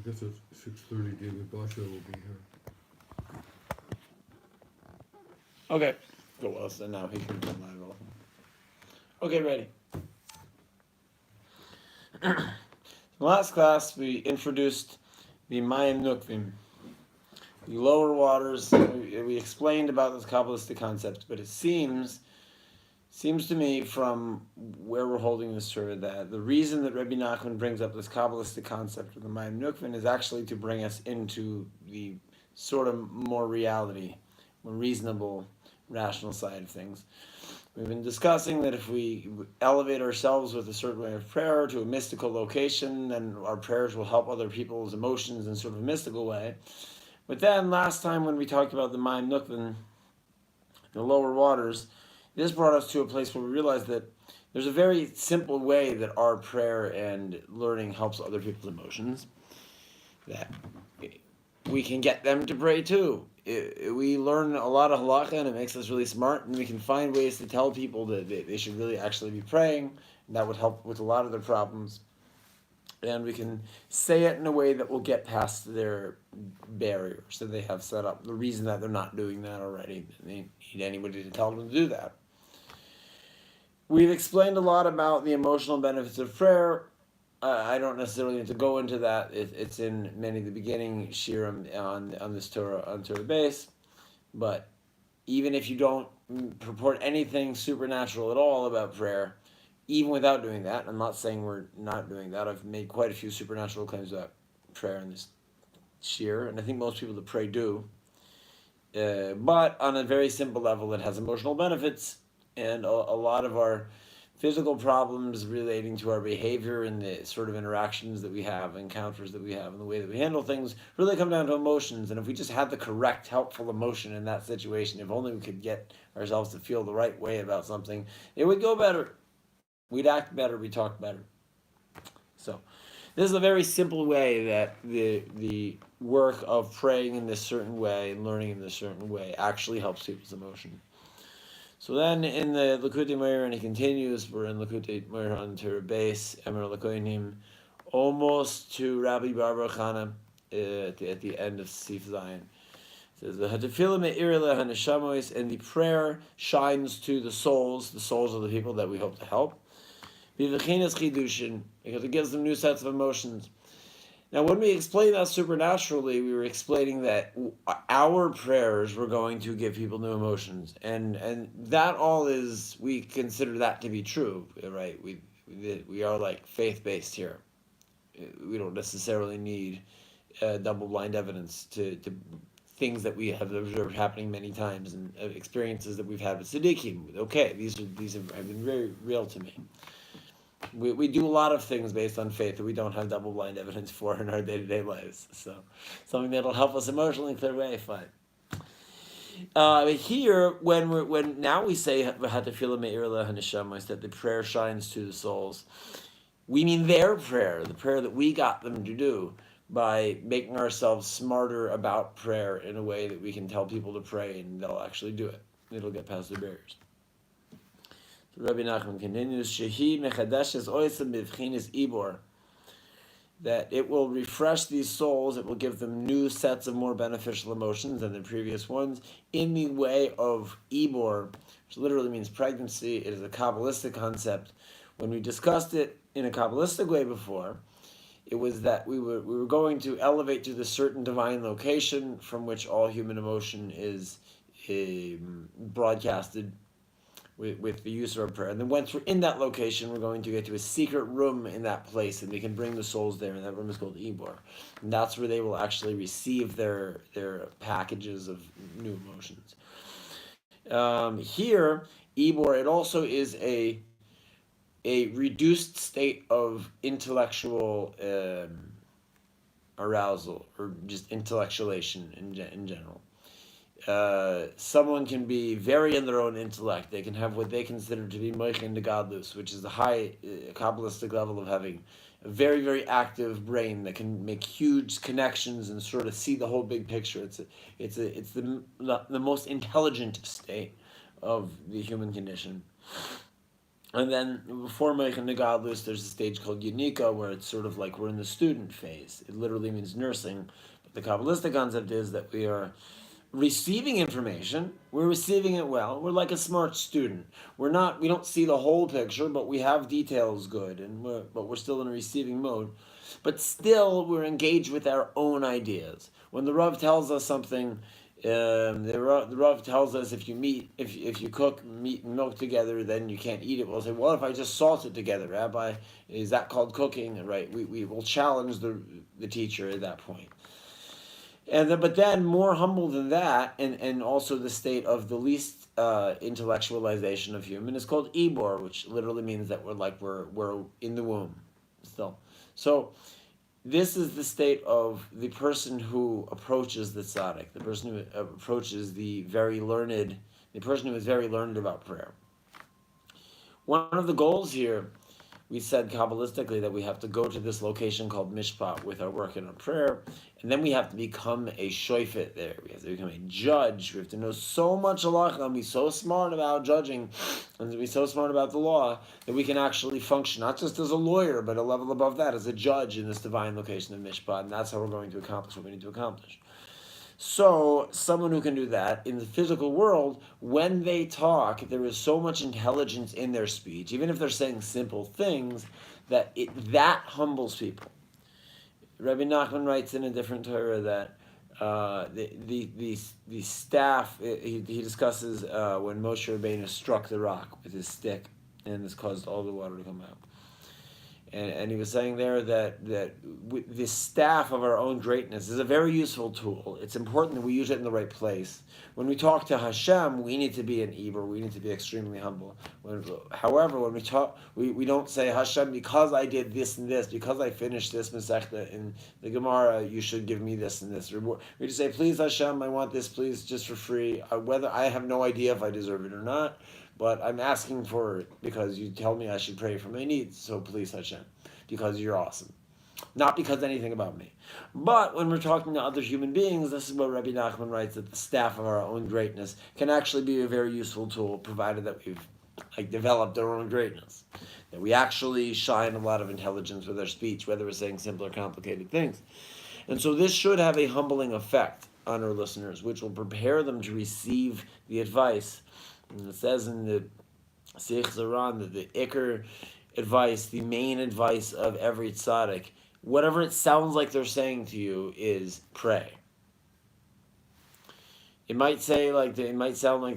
guess at 6:30 David Basha will be here. Okay. Go well, so now he can come live also. Okay, ready. Last class we introduced the Mayim Nukvim, the lower waters. We explained about this Kabbalistic concept, but it seems to me from where we're holding this Torah that the reason that Rabbi Nachman brings up this Kabbalistic concept of the Mayim Nukvim is actually to bring us into the sort of more reality, more reasonable, rational side of things. We've been discussing that if we elevate ourselves with a certain way of prayer to a mystical location, then our prayers will help other people's emotions in sort of a mystical way. But then last time when we talked about the Mayim Nukvim, the lower waters, this brought us to a place where we realized that there's a very simple way that our prayer and learning helps other people's emotions, that we can get them to pray too. We learn a lot of Halacha and it makes us really smart, and we can find ways to tell people that they should really actually be praying, and that would help with a lot of their problems. And we can say it in a way that will get past their barriers that they have set up, the reason that they're not doing that already. They need anybody to tell them to do that. We've explained a lot about the emotional benefits of prayer. I don't necessarily need to go into that. It's in many of the beginning shirim on this Torah, on Torah base. But even if you don't purport anything supernatural at all about prayer, even without doing that, I'm not saying we're not doing that. I've made quite a few supernatural claims about prayer in this shir, and I think most people that pray do. But on a very simple level, it has emotional benefits, and a lot of our physical problems relating to our behavior and the sort of interactions that we have, encounters that we have, and the way that we handle things really come down to emotions. And if we just had the correct, helpful emotion in that situation, if only we could get ourselves to feel the right way about something, it would go better. We'd act better, we'd talk better. So this is a very simple way that the work of praying in this certain way and learning in this certain way actually helps people's emotion. So then in the Likutei Moharan, and he continues, we're in Likutei Moharan on Torah base, Emer Lakoinim, almost to Rabbi Bar Chana at the end of Sif Zion. It says, the Hatefillah me'ir le'haneshamos, and the prayer shines to the souls of the people that we hope to help. B'v'chinas chidushin, because it gives them new sets of emotions. Now, when we explain that supernaturally, we were explaining that our prayers were going to give people new emotions, and that all is, we consider that to be true, right? We are like faith-based here. We don't necessarily need double-blind evidence to things that we have observed happening many times, and experiences that we've had with tzaddikim. Okay, these have been very real to me. We do a lot of things based on faith that we don't have double-blind evidence for in our day-to-day lives. So something that'll help us emotionally clear way, fine. Here, when now we say that the prayer shines to the souls, we mean their prayer, the prayer that we got them to do, by making ourselves smarter about prayer in a way that we can tell people to pray and they'll actually do it. It'll get past their barriers. Rabbi Nachman continues, Shehi mechadeshes oisem b'vchinas ibor, that it will refresh these souls, it will give them new sets of more beneficial emotions than the previous ones, in the way of ibor, which literally means pregnancy. It is a Kabbalistic concept. When we discussed it in a Kabbalistic way before, it was that we were going to elevate to this certain divine location from which all human emotion is broadcasted with the use of our prayer. And then once we're in that location, we're going to get to a secret room in that place, and we can bring the souls there, and that room is called Ibor. And that's where they will actually receive their packages of new emotions. Here, Ibor, it also is a reduced state of intellectual arousal, or just intellectualisation in general. Someone can be very in their own intellect. They can have what they consider to be moichin de gadlus, which is the high Kabbalistic level of having a very, very active brain that can make huge connections and sort of see the whole big picture. It's the most intelligent state of the human condition. And then before Meichen Negadlus, there's a stage called Yunika, where it's sort of like we're in the student phase. It literally means nursing. But the Kabbalistic concept is that we are receiving information. We're receiving it well. We're like a smart student. We don't see the whole picture, but we have details good, but we're still in a receiving mode. But still, we're engaged with our own ideas. When the Rav tells us something, the Rav tells us if you cook meat and milk together, then you can't eat it. We'll say, well, if I just salt it together, Rabbi, is that called cooking? Right? We will challenge the teacher at that point. But then more humble than that, and also the state of the least intellectualization of human is called Ibor, which literally means that we're in the womb still. So this is the state of the person who approaches the tzaddik, the person who approaches the person who is very learned about prayer. One of the goals here, we said Kabbalistically that we have to go to this location called Mishpat with our work and our prayer, and then we have to become a shoifet there. We have to become a judge. We have to know so much halacha and be so smart about judging and to be so smart about the law that we can actually function, not just as a lawyer, but a level above that, as a judge in this divine location of Mishpat, and that's how we're going to accomplish what we need to accomplish. So, someone who can do that in the physical world, when they talk, there is so much intelligence in their speech, even if they're saying simple things, that humbles people. Rabbi Nachman writes in a different Torah that the staff, he discusses when Moshe Rabbeinu struck the rock with his stick, and this caused all the water to come out. And he was saying there that the staff of our own greatness is a very useful tool. It's important that we use it in the right place. When we talk to Hashem, we need to be an Ibor. We need to be extremely humble. However, when we talk, we don't say, Hashem, because I did this and this, because I finished this Masechta in the Gemara, you should give me this and this reward. We just say, please Hashem, I want this, please, just for free. Whether I have no idea if I deserve it or not, but I'm asking for it because you tell me I should pray for my needs. So please, Hashem, because you're awesome. Not because anything about me. But when we're talking to other human beings, this is what Rabbi Nachman writes, that the staff of our own greatness can actually be a very useful tool, provided that we've developed our own greatness. That we actually shine a lot of intelligence with our speech, whether we're saying simple or complicated things. And so this should have a humbling effect on our listeners, which will prepare them to receive the advice. And it says in the Sikh Zaran that the Iker advice, the main advice of every tzaddik, whatever it sounds like they're saying to you, is pray. It might sound like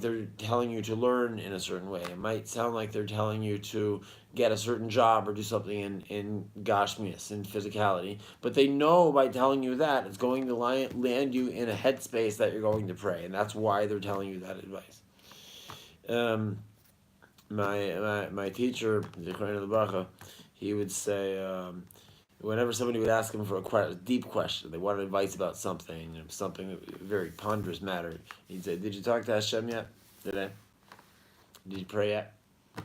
they're telling you to learn in a certain way. It might sound like they're telling you to get a certain job or do something in gashmias, in physicality. But they know by telling you that, it's going to land you in a headspace that you're going to pray. And that's why they're telling you that advice. My teacher, Zechariah Lebracha, he would say, whenever somebody would ask him for a deep question, they wanted advice about something very ponderous matter, he'd say, "Did you talk to Hashem yet today? Did you pray yet?"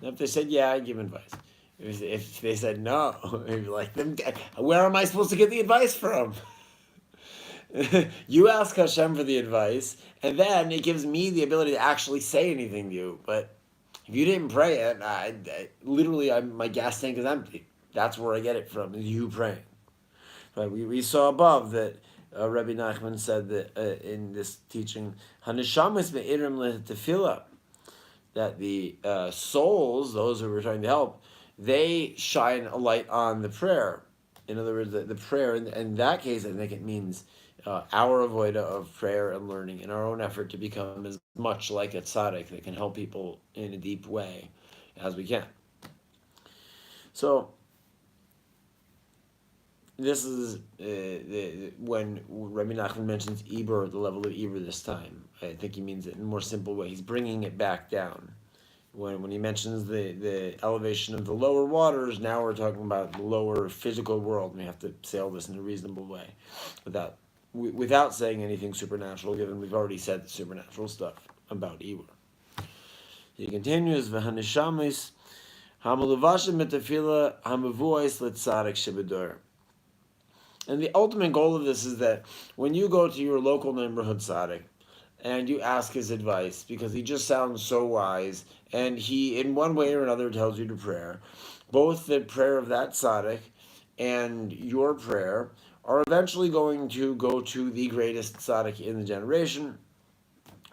And if they said yeah, I'd give advice. If they said no, he'd be like, "Then where am I supposed to get the advice from?" You ask Hashem for the advice, and then it gives me the ability to actually say anything to you. But if you didn't pray it, my gas tank is empty. That's where I get it from, is you praying. Right? We saw above that Rabbi Nachman said that in this teaching, Hanishamis me'irim letefillah, that the souls, those who we're trying to help, they shine a light on the prayer. In other words, the prayer, in that case, I think it means our avoida of prayer and learning in our own effort to become as much like a tzaddik that can help people in a deep way as we can. So, this is when Rabbi Nachman mentions Ibor, the level of Ibor this time. I think he means it in a more simple way. He's bringing it back down. When he mentions the elevation of the lower waters, now we're talking about the lower physical world. And we have to sail this in a reasonable way without saying anything supernatural, given we've already said the supernatural stuff about Ibor. He continues, V'hanishamis hamaluvashim metafila hamavuais letzadik shebedor. And the ultimate goal of this is that when you go to your local neighborhood tzaddik, and you ask his advice because he just sounds so wise, and he, in one way or another, tells you to pray. Both the prayer of that tzaddik and your prayer are eventually going to go to the greatest tzaddik in the generation.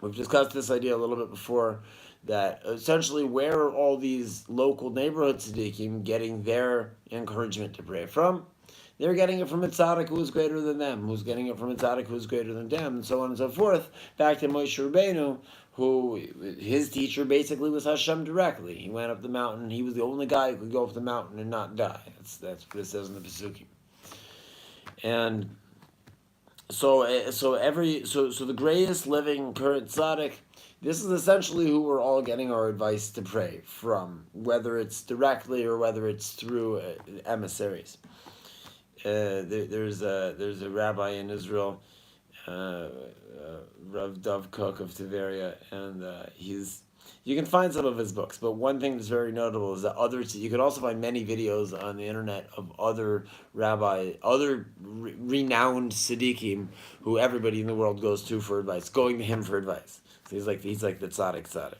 We've discussed this idea a little bit before, that essentially where are all these local neighborhood tzaddikim getting their encouragement to pray from? They're getting it from a tzaddik who is greater than them, who's getting it from a tzaddik who is greater than them, and so on and so forth. Back to Moshe Rabbeinu, who his teacher basically was Hashem directly. He went up the mountain. He was the only guy who could go up the mountain and not die. That's what it says in the Pesukim. And so the greatest living current tzaddik, this is essentially who we're all getting our advice to pray from, whether it's directly or whether it's through emissaries. There's a rabbi in Israel, Rav Dov Kook of Tiberia, and you can find some of his books, but one thing that's very notable is that you can also find many videos on the internet of other renowned tzaddikim who everybody in the world goes to for advice, going to him for advice. So he's like the tzaddik.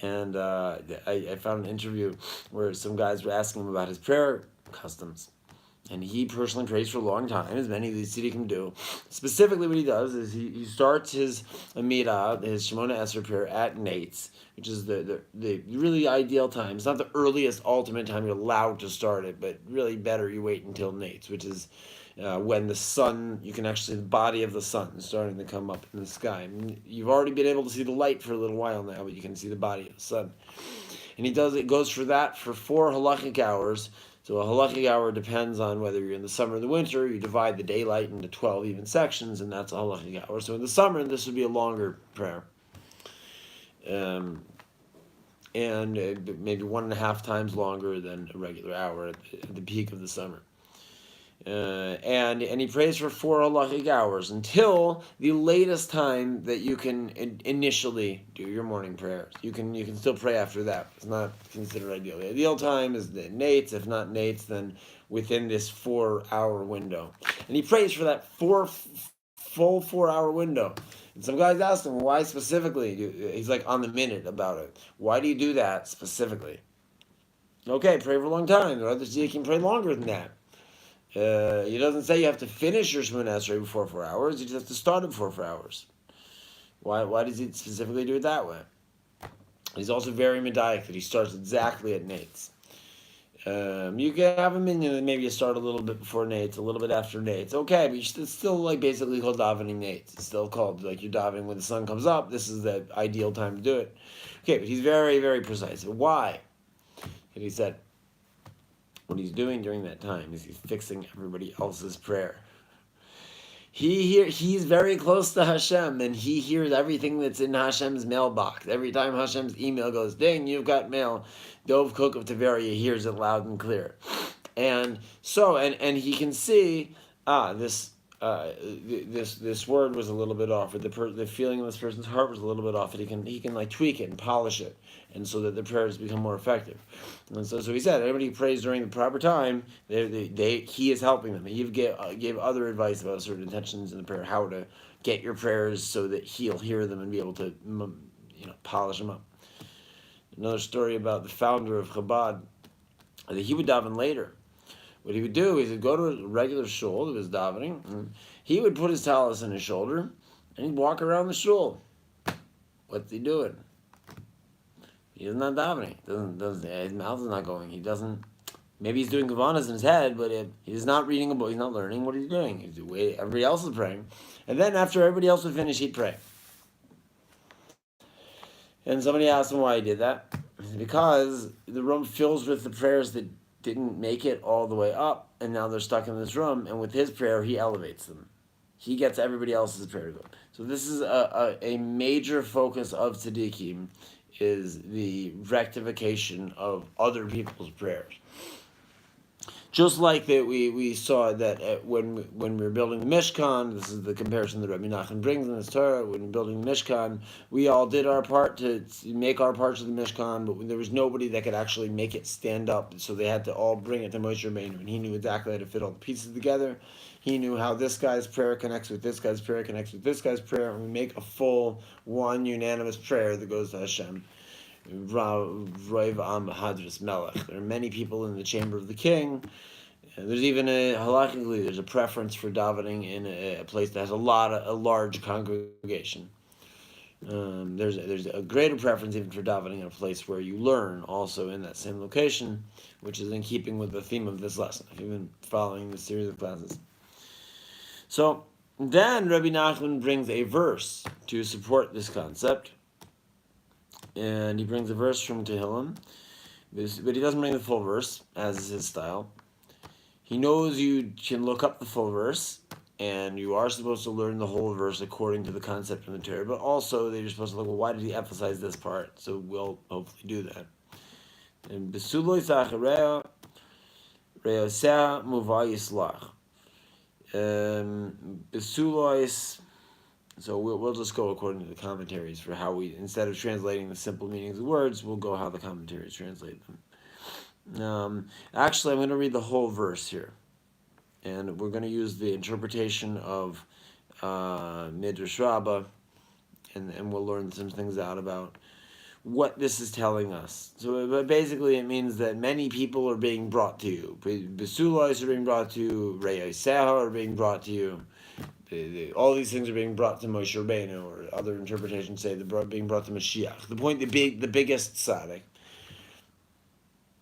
And I found an interview where some guys were asking him about his prayer customs. And he personally prays for a long time, as many of these tzaddikim do. Specifically, what he does is he starts his Amidah, his Shemona Esrei prayer, at Nates, which is the really ideal time. It's not the earliest ultimate time you're allowed to start it, but really better you wait until Nates, which is when the sun, you can actually see the body of the sun starting to come up in the sky. I mean, you've already been able to see the light for a little while now, but you can see the body of the sun. And it goes for that for 4 halachic hours. So a halachic hour depends on whether you're in the summer or the winter. You divide the daylight into 12 even sections, and that's a halachic hour. So in the summer, this would be a longer prayer. And maybe 1.5 times longer than a regular hour at the peak of the summer. And he prays for 4 halachic hours until the latest time that you can initially do your morning prayers. You can still pray after that. It's not considered ideal. The ideal time is the Nates. If not Nates, then within this 4-hour window. And he prays for that full 4-hour window. And some guys asked him, why specifically? He's like on the minute about it. Why do you do that specifically? Okay, pray for a long time. The other tzaddikim can pray longer than that. He doesn't say you have to finish your Shemona Esrei before 4 hours. You just have to start it before 4 hours. Why does he specifically do it that way? He's also very medaic that he starts exactly at Nates. You can have a minyan that maybe you start a little bit before Nates, a little bit after Nates. Okay, but it's still like basically called davening Nates. It's still called like you're davening when the sun comes up. This is the ideal time to do it. Okay, but he's very, very precise. Why? And he said, what he's doing during that time is he's fixing everybody else's prayer. He's very close to Hashem, and he hears everything that's in Hashem's mailbox. Every time Hashem's email goes, ding, you've got mail, Dov Kook of Tiberia hears it loud and clear. And so, and he can see, this word was a little bit off, or the feeling in this person's heart was a little bit off, and he can like tweak it and polish it, and so that the prayers become more effective. And so he said, everybody who prays during the proper time, he is helping them. He gave other advice about certain intentions in the prayer, how to get your prayers so that he'll hear them and be able to, polish them up. Another story about the founder of Chabad, that he would daven later. What he would do is he'd go to a regular shul that was davening, and he would put his tallis on his shoulder, and he'd walk around the shul. What's he doing? He's not davening. His mouth is not going. He doesn't. Maybe he's doing kavanas in his head, but he's not reading a book. He's not learning what he's doing. He's the way everybody else is praying, and then after everybody else would finish, he'd pray. And somebody asked him why he did that. Because the room fills with the prayers that didn't make it all the way up, and now they're stuck in this room, and with his prayer, he elevates them. He gets everybody else's prayer to go. So this is a major focus of tzaddikim, is the rectification of other people's prayers. Just like that, we saw that when we were building the Mishkan, this is the comparison that Rabbi Nachman brings in his Torah. When we're building the Mishkan, we all did our part to make our parts of the Mishkan, but there was nobody that could actually make it stand up. So they had to all bring it to Moshe Rabbeinu, and he knew exactly how to fit all the pieces together. He knew how this guy's prayer connects with this guy's prayer, connects with this guy's prayer, and we make a full, one unanimous prayer that goes to Hashem. There are many people in the chamber of the king. There's even halachically, there's a preference for davening in a place that has a large congregation. There's a greater preference even for davening in a place where you learn also in that same location, which is in keeping with the theme of this lesson, if you've been following this series of classes. So then Rabbi Nachman brings a verse to support this concept. And he brings a verse from Tehillim, but he doesn't bring the full verse, as is his style. He knows you can look up the full verse, and you are supposed to learn the whole verse according to the concept in the Torah, but also that you're supposed to look, well, why did he emphasize this part? So we'll hopefully do that. And Besuloi Zachareya Reosea Muva Yislach. Besulois. So we'll just go according to the commentaries for how we, instead of translating the simple meanings of words, we'll go how the commentaries translate them. Actually, I'm going to read the whole verse here. And we're going to use the interpretation of Midrash Rabbah, and we'll learn some things out about what this is telling us. So but basically it means that many people are being brought to you. Besulois are being brought to you. Re'oseha are being brought to you. All these things are being brought to Moshe Rabbeinu, or other interpretations say they're being brought to Mashiach. The point, the biggest tzaddik.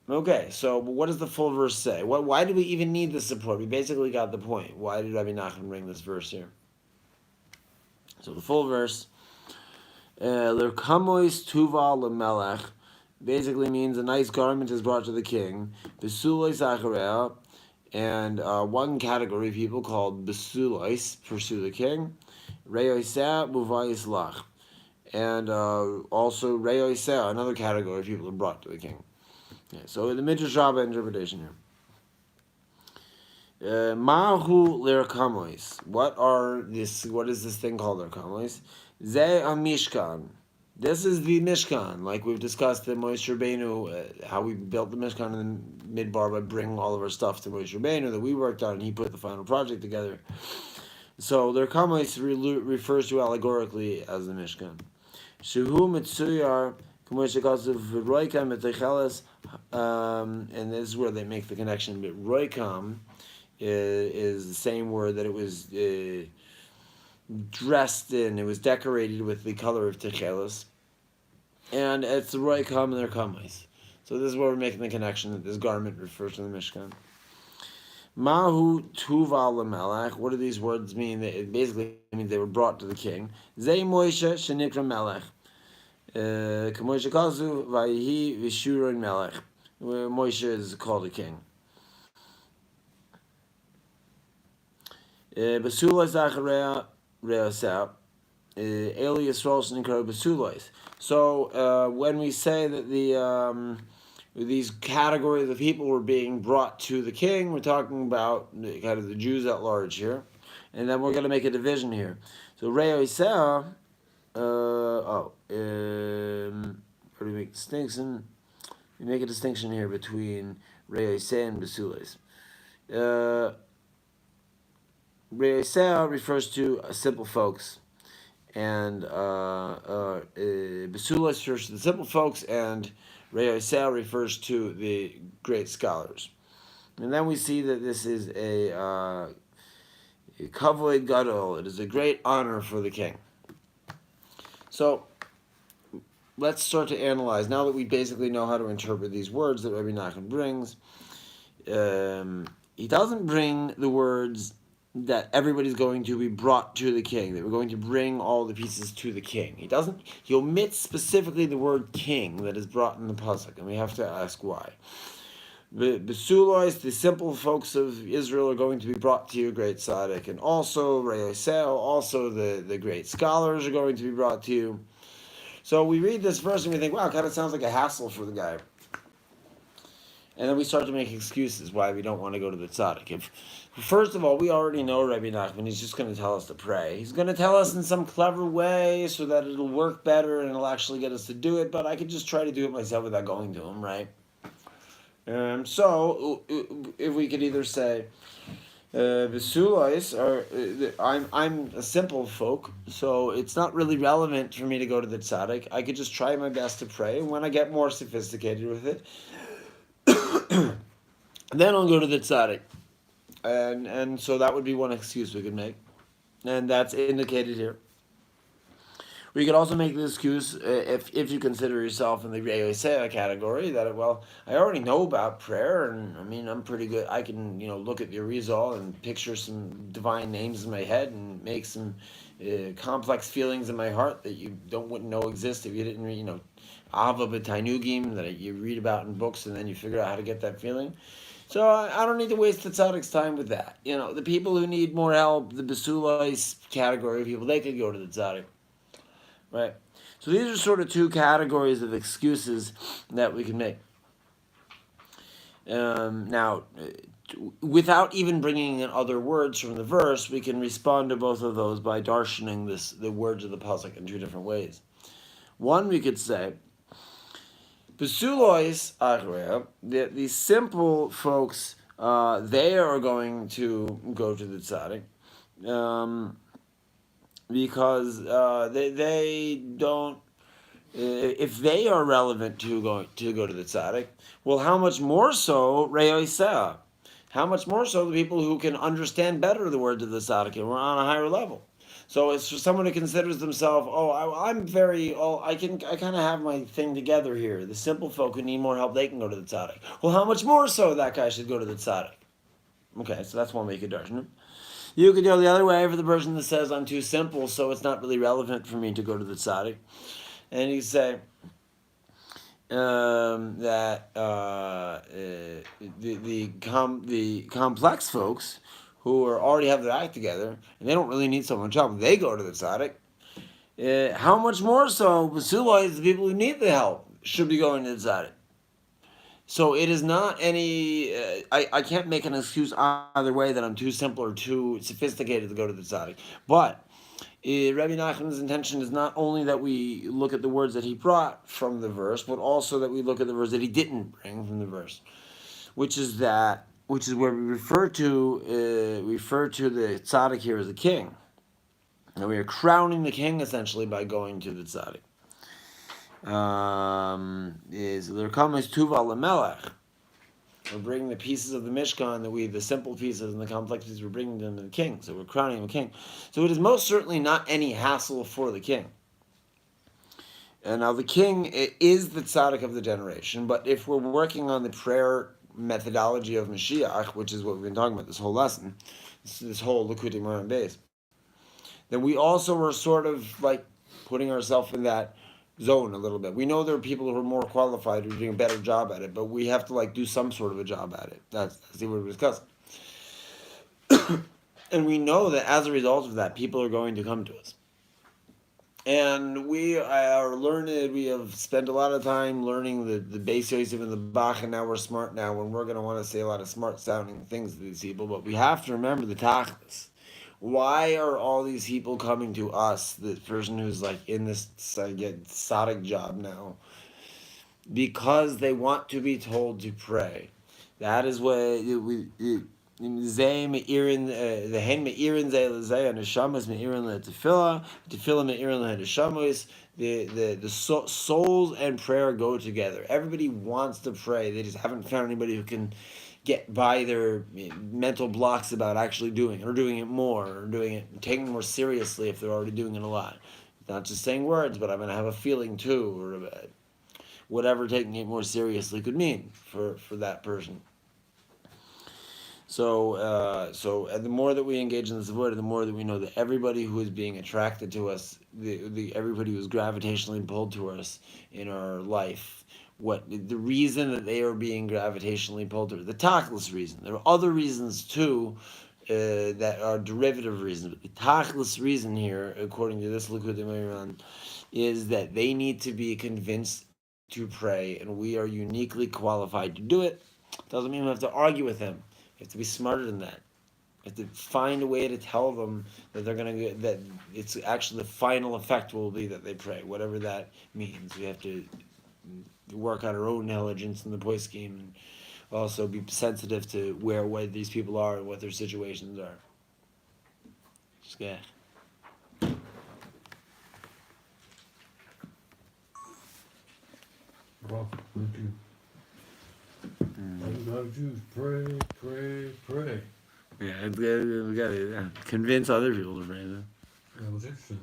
Okay, so what does the full verse say? Why do we even need this support? We basically got the point. Why did Rabbi Nachman bring this verse here? So the full verse, L'kamois tuva lemelech, basically means a nice garment is brought to the king. Besuloi zachareah. And one category of people called Besulois, pursue the king, Re'oiseh Muvayis Lach. And also Re'oiseh, another category of people are brought to the king. Okay, so the Midrash Rabbah interpretation here. Mahu L'rkamois. What is this thing called L'rkamois? Ze Mishkan. This is the Mishkan, like we've discussed in Moshe Rabbeinu, how we built the Mishkan in the Midbar by bringing all of our stuff to Moshe Rabbeinu that we worked on, and he put the final project together. So their Kamais refers to allegorically as the Mishkan. Shehu Mitsuyar, and this is where they make the connection. But Roikam is the same word that it was dressed in, it was decorated with the color of Techelis, and it's the Roikam and their Kamais. So this is where we're making the connection that this garment refers to the Mishkan. Mahu Tuva Melech. What do these words mean? It basically means they were brought to the king. Zay Moshe Shenikra Melech. Kamoshe Kazu Vayihi Vishuron Melech. Moshe is called a king. Basula Zachareah Reoseh. Eli Yisrael Shenikra Basulois. So when we say that these categories of people were being brought to the king, we're talking about kind of the Jews at large here. And then we're going to make a division here. So Re'oiseh, where do we make a distinction? We make a distinction here between Re'oiseh and Besules. Re'oiseh refers to simple folks, and Besules refers to the simple folks, and Re'oiseh refers to the great scholars. And then we see that this is a kavod gadol. It is a great honor for the king. So let's start to analyze. Now that we basically know how to interpret these words that Rabbi Nachman brings, he doesn't bring the words that everybody's going to be brought to the king, that we're going to bring all the pieces to the king. He omits specifically the word king that is brought in the pasuk, and we have to ask why. Besulois, the simple folks of Israel, are going to be brought to you, great tzaddik, and also Re'oiseh, also the great scholars are going to be brought to you. So we read this verse and we think, wow, it kind of sounds like a hassle for the guy. And then we start to make excuses why we don't want to go to the tzaddik. First of all, we already know Rabbi Nachman. He's just going to tell us to pray. He's going to tell us in some clever way so that it'll work better and it'll actually get us to do it. But I could just try to do it myself without going to him, right? So if we could either say, Besulais are I'm a simple folk, so it's not really relevant for me to go to the tzaddik. I could just try my best to pray, and when I get more sophisticated with it, then I'll go to the tzaddik. And so that would be one excuse we could make, and that's indicated here. We could also make the excuse, if you consider yourself in the Alshech category, that, well, I already know about prayer, and I mean, I'm pretty good. I can, look at the Arizal and picture some divine names in my head and make some complex feelings in my heart that you wouldn't know exist if you didn't read, Ava B'Tainugim, that you read about in books, and then you figure out how to get that feeling. So I don't need to waste the tzaddik's time with that. The people who need more help, the Besulais category of people, they could go to the tzaddik. Right. So these are sort of two categories of excuses that we can make. Now, without even bringing in other words from the verse, we can respond to both of those by darshaning the words of the pasuk in two different ways. One, we could say, Besulois Achrea, the simple folks, they are going to go to the tzaddik. Because they don't, if they are relevant to go to the tzaddik, well, how much more so Re'oseh? How much more so the people who can understand better the words of the tzaddik and we're on a higher level. So it's for someone who considers themselves, I kind of have my thing together here. The simple folk who need more help, they can go to the tzaddik. Well, how much more so that guy should go to the tzaddik? Okay, so that's one way you could darshan. You could go the other way for the person that says, I'm too simple, so it's not really relevant for me to go to the tzaddik. And you say that the complex folks who already have their act together, and they don't really need so much help, they go to the tzaddik. How much more so, Basula is the people who need the help should be going to the tzaddik. So it is not any, I can't make an excuse either way that I'm too simple or too sophisticated to go to the tzaddik. But Rabbi Nachman's intention is not only that we look at the words that he brought from the verse, but also that we look at the verse that he didn't bring from the verse, which is where we refer to the tzaddik here as a king. And we are crowning the king essentially by going to the tzaddik. Is there comes tuva lemelech? We're bringing the pieces of the Mishkan, the simple pieces and the complex pieces, we're bringing them to the king. So we're crowning him a king. So it is most certainly not any hassle for the king. And now the king is the tzaddik of the generation, but if we're working on the prayer methodology of Mashiach, which is what we've been talking about this whole lesson, this whole Likutei Moharan base, then we also are sort of like putting ourselves in that zone a little bit. We know there are people who are more qualified, who are doing a better job at it, but we have to do some sort of a job at it. That's what we're discussing. And we know that as a result of that, people are going to come to us. And we are learned, we have spent a lot of time learning the Beis Yosef and the Bach, and now we're smart now, and we're going to want to say a lot of smart sounding things to these people, but we have to remember the tachlis. Why are all these people coming to us, the person who's in this tzaddik job now? Because they want to be told to pray. That is what the hen meirin zeh neshamas meirin letefillah, tefillah meirin lehadeshamos. The souls and prayer go together. Everybody wants to pray. They just haven't found anybody who can get by their mental blocks about actually doing it, or doing it more, or taking it more seriously if they're already doing it a lot. Not just saying words, but I'm going to have a feeling too, or whatever taking it more seriously could mean for that person. So the more that we engage in this avodah, the more that we know that everybody who is being attracted to us, everybody who is gravitationally pulled to us in our life, the reason that they are being gravitationally pulled to, the tachlis reason. There are other reasons too that are derivative reasons. But the tachlis reason here, according to this Likutei Moharan, is that they need to be convinced to pray, and we are uniquely qualified to do it. Doesn't mean we have to argue with them. You have to be smarter than that. You have to find a way to tell them that they're gonna get, that it's actually the final effect will be that they pray, whatever that means. We have to work on our own intelligence in the point scheme, and also be sensitive to where these people are and what their situations are. Shkech. Well, thank you. All you gotta do is pray, pray, pray. Yeah, we gotta convince other people to pray. That was interesting.